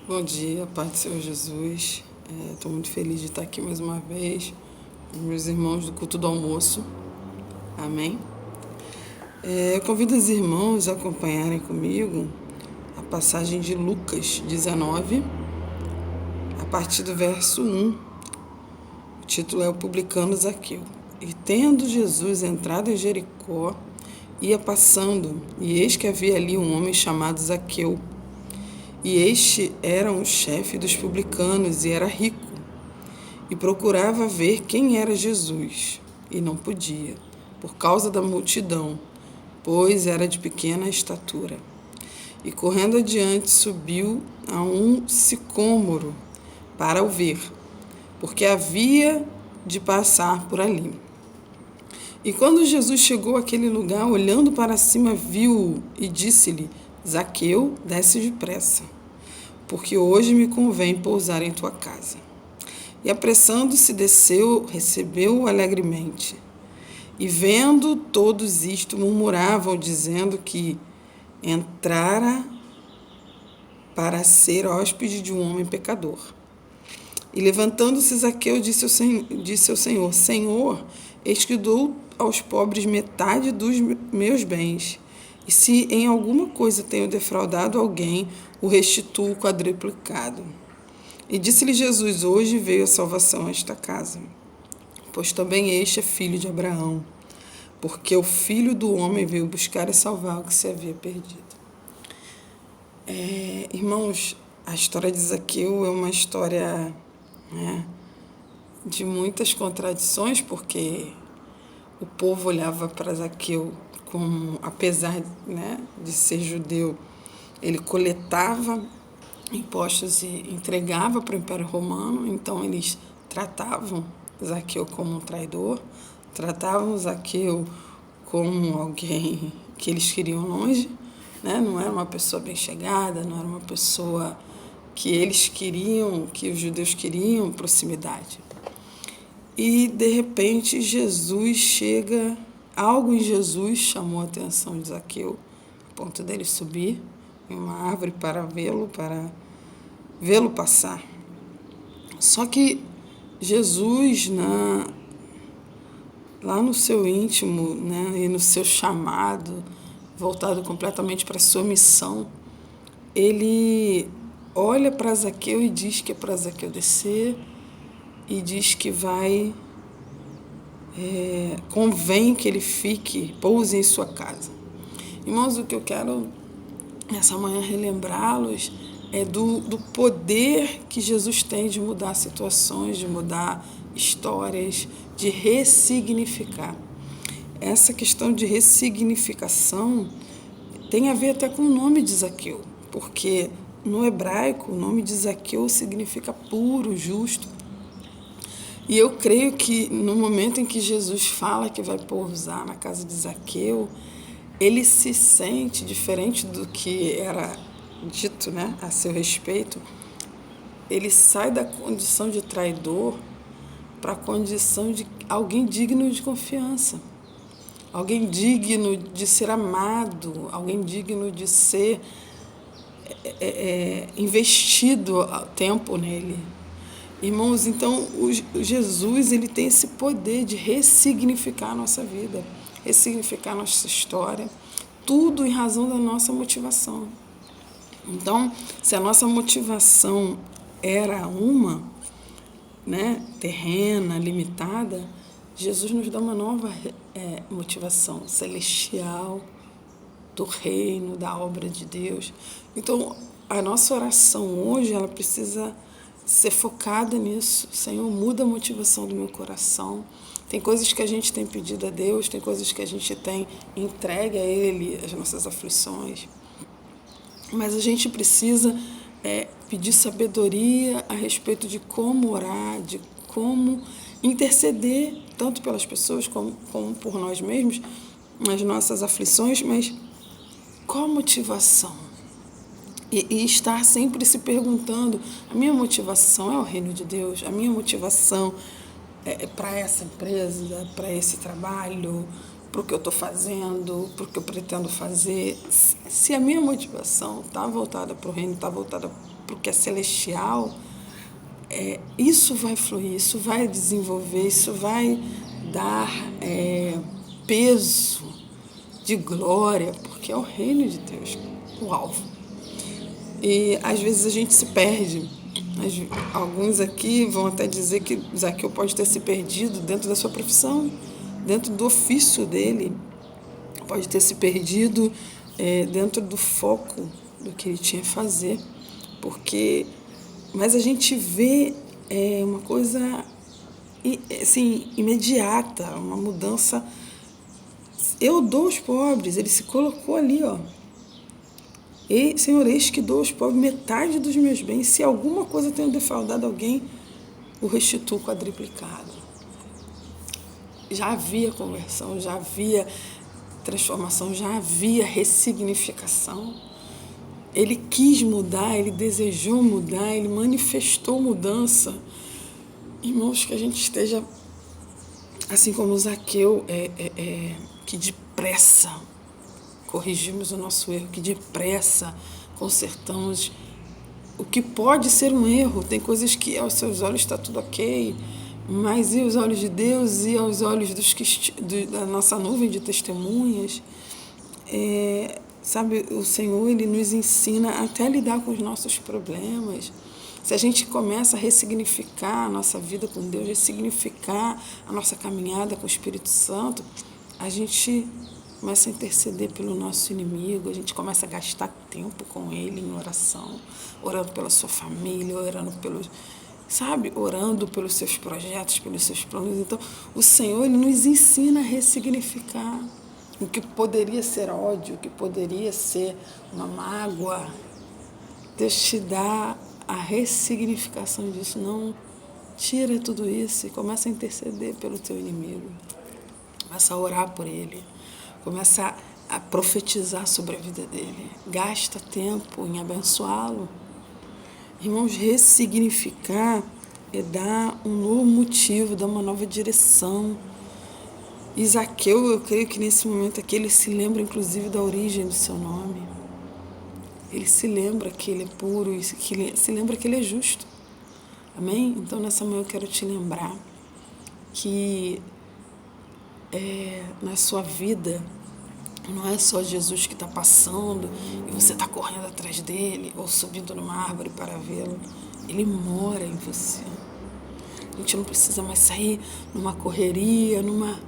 Bom dia, Pai do Senhor Jesus. Estou muito feliz de estar aqui mais uma vez com meus irmãos do culto do almoço. Amém? Eu convido os irmãos a acompanharem comigo a passagem de Lucas 19, a partir do verso 1. O título é O Publicano Zaqueu. E tendo Jesus entrado em Jericó, ia passando, e eis que havia ali um homem chamado Zaqueu. E este era um chefe dos publicanos e era rico, e procurava ver quem era Jesus, e não podia, por causa da multidão, pois era de pequena estatura. E correndo adiante subiu a um sicômoro para o ver, porque havia de passar por ali. E quando Jesus chegou àquele lugar, olhando para cima, viu-o e disse-lhe: Zaqueu, desce depressa, porque hoje me convém pousar em tua casa. E apressando-se, desceu, recebeu-o alegremente. E vendo todos isto, murmuravam, dizendo que entrara para ser hóspede de um homem pecador. E levantando-se, Zaqueu disse ao Senhor: Senhor, eis que dou aos pobres metade dos meus bens. E se em alguma coisa tenho defraudado alguém, o restituo quadruplicado. E disse-lhe Jesus: Hoje veio a salvação a esta casa, pois também este é filho de Abraão, porque o Filho do Homem veio buscar e salvar o que se havia perdido. Irmãos, a história de Zaqueu é uma história, de muitas contradições, porque o povo olhava para Zaqueu como, apesar, de ser judeu, ele coletava impostos e entregava para o Império Romano, então eles tratavam Zaqueu como um traidor, tratavam Zaqueu como alguém que eles queriam longe, não era uma pessoa bem chegada, não era uma pessoa que eles queriam, que os judeus queriam proximidade. E, de repente, Jesus chega, algo em Jesus chamou a atenção de Zaqueu, a ponto dele subir em uma árvore para vê-lo passar. Só que Jesus, lá no seu íntimo, e no seu chamado, voltado completamente para a sua missão, ele olha para Zaqueu e diz que é para Zaqueu descer, e diz que convém que ele pouse em sua casa. Irmãos, o que eu quero nessa manhã relembrá-los é do poder que Jesus tem de mudar situações, de mudar histórias, de ressignificar. Essa questão de ressignificação tem a ver até com o nome de Zaqueu, porque no hebraico o nome de Zaqueu significa puro, justo. E eu creio que no momento em que Jesus fala que vai pousar na casa de Zaqueu, ele se sente diferente do que era dito, a seu respeito. Ele sai da condição de traidor para a condição de alguém digno de confiança, alguém digno de ser amado, alguém digno de ser investido tempo nele. Irmãos, então o Jesus ele tem esse poder de ressignificar a nossa vida, ressignificar a nossa história, tudo em razão da nossa motivação. Então, se a nossa motivação era terrena, limitada, Jesus nos dá uma nova motivação celestial, do reino, da obra de Deus. Então, a nossa oração hoje, ela precisa ser focada nisso. Senhor, muda a motivação do meu coração. Tem coisas que a gente tem pedido a Deus, tem coisas que a gente tem entregue a Ele, as nossas aflições. Mas a gente precisa pedir sabedoria a respeito de como orar, de como interceder, tanto pelas pessoas como por nós mesmos, nas nossas aflições, mas qual a motivação? E estar sempre se perguntando, a minha motivação é o reino de Deus? A minha motivação é para essa empresa, para esse trabalho, para o que eu estou fazendo, para o que eu pretendo fazer? Se a minha motivação está voltada para o reino, está voltada para o que é celestial, isso vai fluir, isso vai desenvolver, isso vai dar peso de glória, porque é o reino de Deus o alvo. E às vezes a gente se perde. Alguns aqui vão até dizer que Zaqueu pode ter se perdido dentro da sua profissão, dentro do ofício dele, pode ter se perdido dentro do foco do que ele tinha a fazer, mas a gente vê uma coisa assim, imediata, uma mudança. Eu dou aos pobres, ele se colocou ali, ó. Senhor, eis que dou aos pobres metade dos meus bens. Se alguma coisa tenho defraudado alguém, o restituo quadriplicado. Já havia conversão, já havia transformação, já havia ressignificação. Ele quis mudar, ele desejou mudar, ele manifestou mudança. Irmãos, que a gente esteja, assim como Zaqueu, que depressa corrigimos o nosso erro, que depressa consertamos o que pode ser um erro. Tem coisas que aos seus olhos está tudo ok, mas e aos olhos de Deus e aos olhos da nossa nuvem de testemunhas? Sabe, o Senhor, ele nos ensina até a lidar com os nossos problemas. Se a gente começa a ressignificar a nossa vida com Deus, ressignificar a nossa caminhada com o Espírito Santo, a gente começa a interceder pelo nosso inimigo, a gente começa a gastar tempo com ele em oração, orando pela sua família, orando orando pelos seus projetos, pelos seus planos. Então, o Senhor, ele nos ensina a ressignificar o que poderia ser ódio, o que poderia ser uma mágoa. Deus te dá a ressignificação disso. Não, tira tudo isso e começa a interceder pelo teu inimigo. Começa a orar por ele. Começa a profetizar sobre a vida dele. Gasta tempo em abençoá-lo. Irmãos, ressignificar é dar um novo motivo, dar uma nova direção. Zaqueu, eu creio que nesse momento aqui ele se lembra inclusive da origem do seu nome. Ele se lembra que ele é puro, se lembra que ele é justo. Amém? Então nessa manhã eu quero te lembrar que na sua vida não é só Jesus que está passando e você está correndo atrás dele ou subindo numa árvore para vê-lo. Ele mora em você. A gente não precisa mais sair numa correria, numa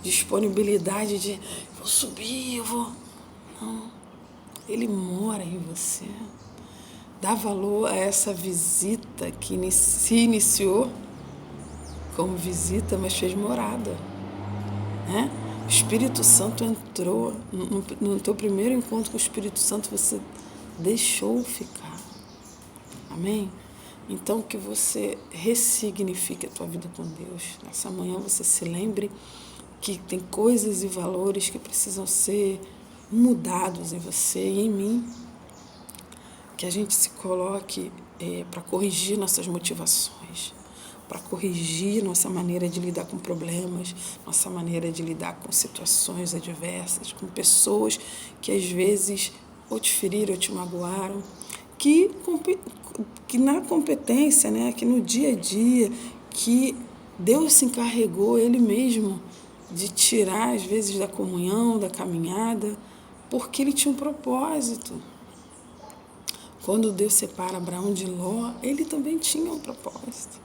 disponibilidade de vou subir, eu vou... Não. Ele mora em você. Dá valor a essa visita que se iniciou como visita, mas fez morada. Né? O Espírito Santo entrou. No teu primeiro encontro com o Espírito Santo, você deixou ficar. Amém? Então, que você ressignifique a tua vida com Deus. Nessa manhã você se lembre que tem coisas e valores que precisam ser mudados em você e em mim. Que a gente se coloque para corrigir nossas motivações, para corrigir nossa maneira de lidar com problemas, nossa maneira de lidar com situações adversas, com pessoas que às vezes ou te feriram ou te magoaram, que na competência, né, que no dia a dia, que Deus se encarregou Ele mesmo de tirar às vezes da comunhão, da caminhada, porque Ele tinha um propósito. Quando Deus separa Abraão de Ló, Ele também tinha um propósito.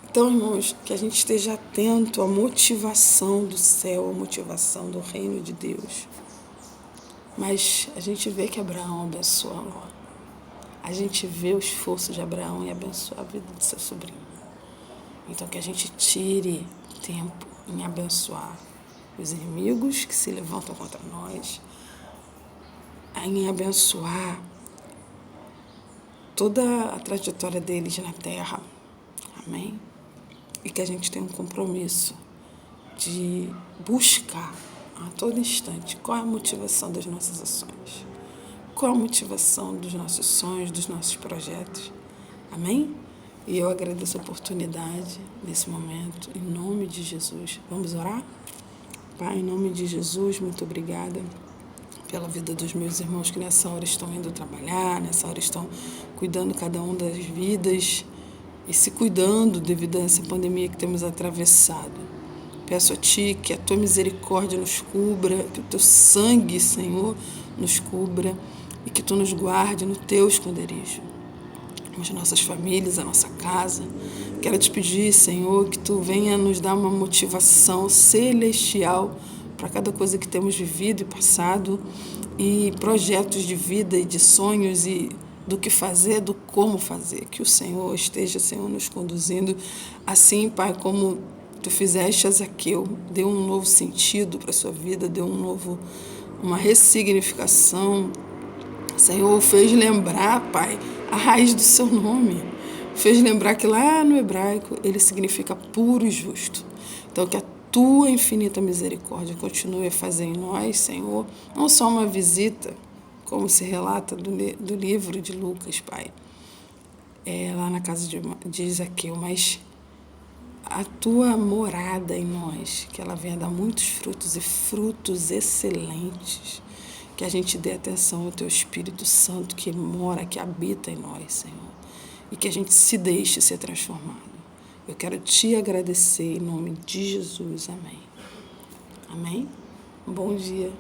Então, irmãos, que a gente esteja atento à motivação do céu, à motivação do reino de Deus. Mas a gente vê que Abraão abençoa Ló. A gente vê o esforço de Abraão em abençoar a vida do seu sobrinho. Então, que a gente tire tempo em abençoar os inimigos que se levantam contra nós, em abençoar toda a trajetória deles na terra. Amém? E que a gente tenha um compromisso de buscar a todo instante qual é a motivação das nossas ações, qual a motivação dos nossos sonhos, dos nossos projetos. Amém? E eu agradeço a oportunidade nesse momento, em nome de Jesus. Vamos orar? Pai, em nome de Jesus, muito obrigada pela vida dos meus irmãos que nessa hora estão indo trabalhar, nessa hora estão cuidando cada um das vidas e se cuidando devido a essa pandemia que temos atravessado. Peço a Ti que a Tua misericórdia nos cubra, que o Teu sangue, Senhor, nos cubra e que Tu nos guarde no Teu esconderijo. As nossas famílias, a nossa casa. Quero Te pedir, Senhor, que Tu venha nos dar uma motivação celestial para cada coisa que temos vivido e passado, e projetos de vida e de sonhos e do que fazer, do como fazer. Que o Senhor esteja, Senhor, nos conduzindo assim, Pai, como Tu fizeste a Zaqueu, deu um novo sentido para a sua vida, deu uma ressignificação. Senhor, fez lembrar, Pai, a raiz do seu nome. Fez lembrar que lá no hebraico ele significa puro e justo. Então, que a Tua infinita misericórdia continue a fazer em nós, Senhor, não só uma visita, como se relata do livro de Lucas, Pai, lá na casa de Zaqueu, mas a Tua morada em nós, que ela venha dar muitos frutos e frutos excelentes, que a gente dê atenção ao Teu Espírito Santo que mora, que habita em nós, Senhor, e que a gente se deixe ser transformado. Eu quero Te agradecer em nome de Jesus. Amém. Amém? Bom dia.